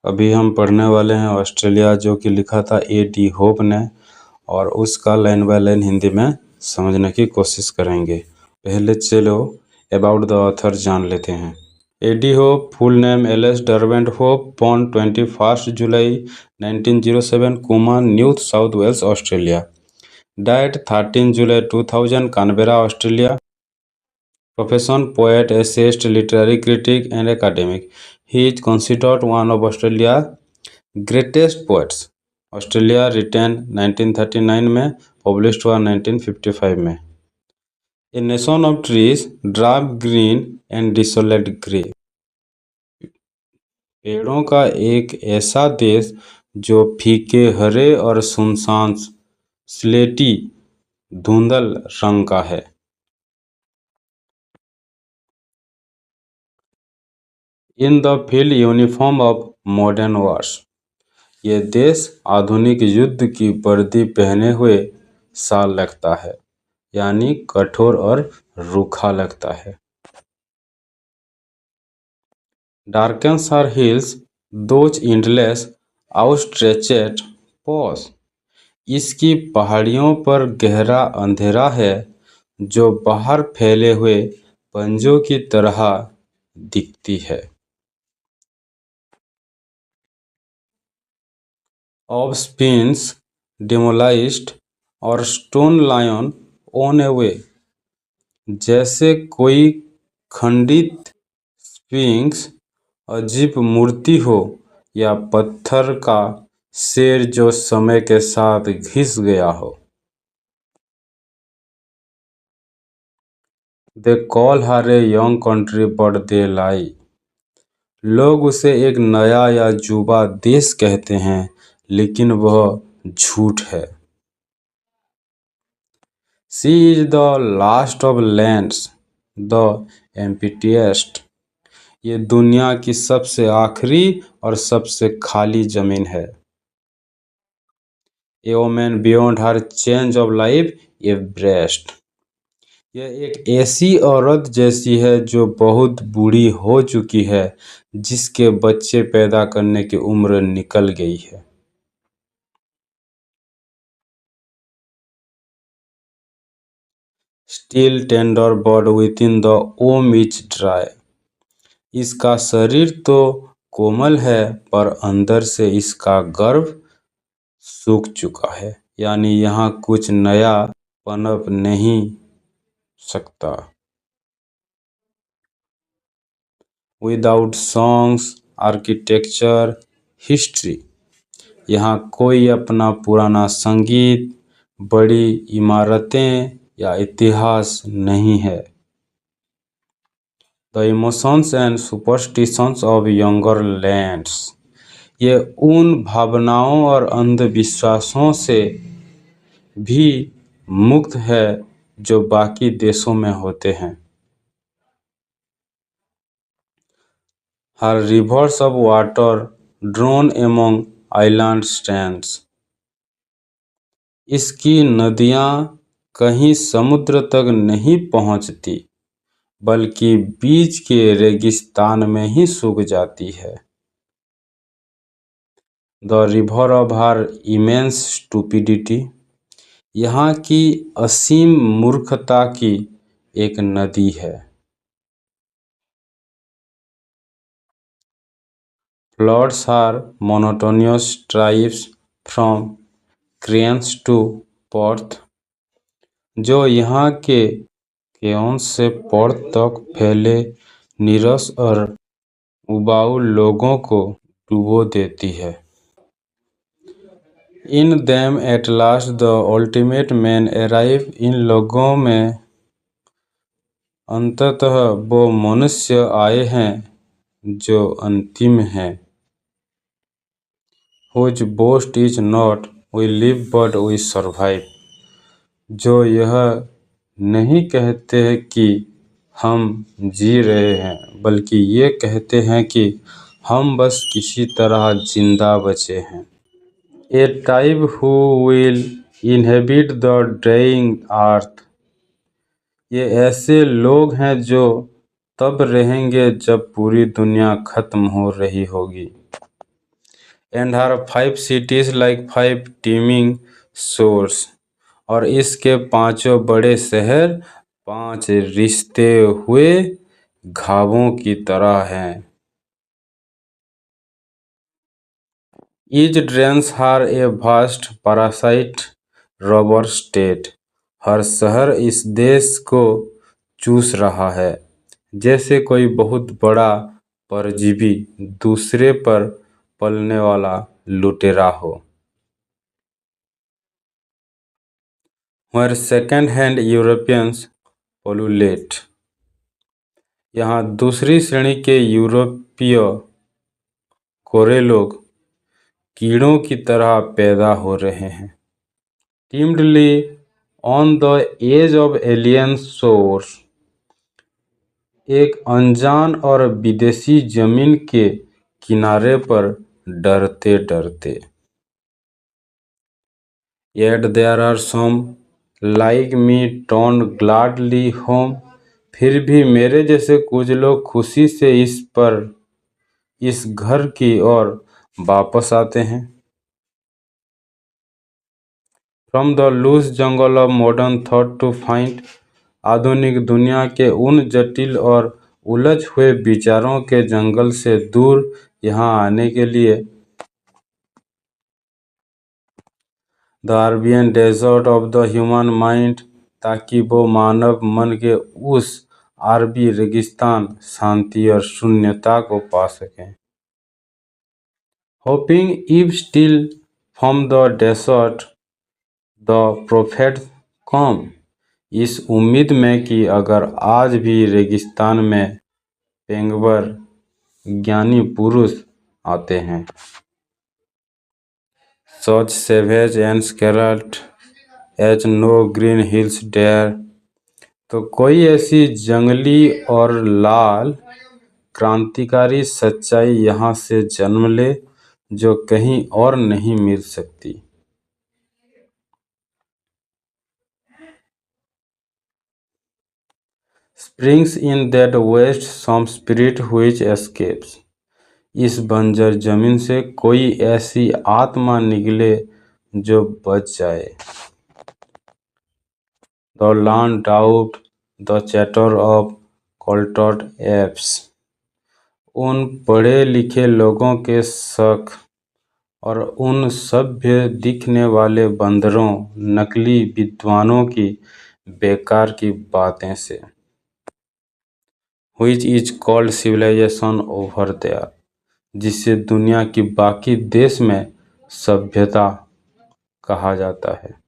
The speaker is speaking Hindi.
अभी हम पढ़ने वाले हैं ऑस्ट्रेलिया, जो कि लिखा था A.D. होप ने, और उसका लाइन बाय लाइन हिंदी में समझने की कोशिश करेंगे। पहले चलो अबाउट द ऑथर जान लेते हैं। A.D. Hope, full name Alice Derwent Hope, born 21 July 1907, Cooma, New South Wales, Australia. Died 13 July 2000, Canberra, Australia. Profession: poet, essayist, literary critic, and academic. He is considered one of Australia's greatest poets. Australia written 1939 में, पब्लिश्ड हुआ 1955 में। A nation of trees, dark green and desolate grey. पेड़ों का एक ऐसा देश जो फीके हरे और सुनसान स्लेटी धुंधल रंग का है। In the field uniform of modern Wars. ये देश आधुनिक युद्ध की वर्दी पहने हुए सा लगता है, यानी कठोर और रूखा लगता है। Darkens are hills, those endless outstretched paws. इसकी पहाड़ियों पर गहरा अंधेरा है, जो बाहर फैले हुए पंजों की तरह दिखती है। ऑफ स्पिन्स डिमोलाइज्ड और स्टोन लायन ऑन ए वे। जैसे कोई खंडित स्फिंक्स अजीब मूर्ति हो, या पत्थर का शेर जो समय के साथ घिस गया हो। They call her a young country but they lie. लोग उसे एक नया या युवा देश कहते हैं, लेकिन वह झूठ है। She is the last of lands, the emptiest. ये दुनिया की सबसे आखिरी और सबसे खाली जमीन है। A woman beyond her change of life a breast. यह एक ऐसी औरत जैसी है जो बहुत बूढ़ी हो चुकी है, जिसके बच्चे पैदा करने की उम्र निकल गई है। Still tender but within the womb is dry. इसका शरीर तो कोमल है, पर अंदर से इसका गर्भ सूख चुका है, यानी यहाँ कुछ नया पनप नहीं सकता। Without songs, architecture, history. यहाँ कोई अपना पुराना संगीत, बड़ी इमारतें या इतिहास नहीं है। The emotions and superstitions of younger lands. ये उन भावनाओं और अंधविश्वासों से भी मुक्त है जो बाकी देशों में होते हैं। Her rivers of water drown among island strands. इसकी नदियाँ कहीं समुद्र तक नहीं पहुँचती, बल्कि बीच के रेगिस्तान में ही सूख जाती है। The river of her immense stupidity. यहाँ की असीम मूर्खता की एक नदी है। Floods her monotonous tribes from Cairns to Perth. जो यहाँ के केओन्स से पर्थ तक फैले नीरस और उबाऊ लोगों को डुबो देती है। In them at last the ultimate man arrive. इन लोगों में अंततः वो मनुष्य आए हैं जो अंतिम हैं। Whose boast is not we live but we survive. जो यह नहीं कहते हैं कि हम जी रहे हैं, बल्कि ये कहते हैं कि हम बस किसी तरह जिंदा बचे हैं। A type who will inhabit the dying earth. ये ऐसे लोग हैं जो तब रहेंगे जब पूरी दुनिया खत्म हो रही होगी। And her 5 cities like 5 teeming shores। और इसके पांचों बड़े शहर 5 रिश्ते हुए घावों की तरह हैं। Each drains her a vast parasite robber state. हर शहर इस देश को चूस रहा है, जैसे कोई बहुत बड़ा परजीवी दूसरे पर पलने वाला लुटेरा हो। Where second hand Europeans पोलुलेट। यहाँ दूसरी श्रेणी के यूरोपीय कोरे लोग कीड़ों की तरह पैदा हो रहे हैं। Timidly on the edge of alien shores. एक अनजान और विदेशी जमीन के किनारे पर डरते डरते। Yet there are some like me turned gladly home। फिर भी मेरे जैसे कुछ लोग खुशी से इस घर की ओर वापस आते हैं। From the loose jungle of modern thought to find। आधुनिक दुनिया के उन जटिल और उलझ हुए विचारों के जंगल से दूर यहाँ आने के लिए। The Arabian desert of the human mind. ताकि वो मानव मन के उस अरबी रेगिस्तान शांति और शून्यता को पा सकें। Hoping if still from the desert the prophet come. इस उम्मीद में कि अगर आज भी रेगिस्तान में पैगंबर ज्ञानी पुरुष आते हैं। Such savage and scarlet as no green hills dare। तो कोई ऐसी जंगली और लाल क्रांतिकारी सच्चाई यहाँ से जन्म ले जो कहीं और नहीं मिल सकती। Springs in that waste some spirit which escapes। इस बंजर जमीन से कोई ऐसी आत्मा निकले जो बच जाए। The land out the chatter of cultured apes। उन पढ़े लिखे लोगों के शक और उन सभ्य दिखने वाले बंदरों नकली विद्वानों की बेकार की बातें से। Which is called civilization over there। जिसे दुनिया की बाकी देश में सभ्यता कहा जाता है।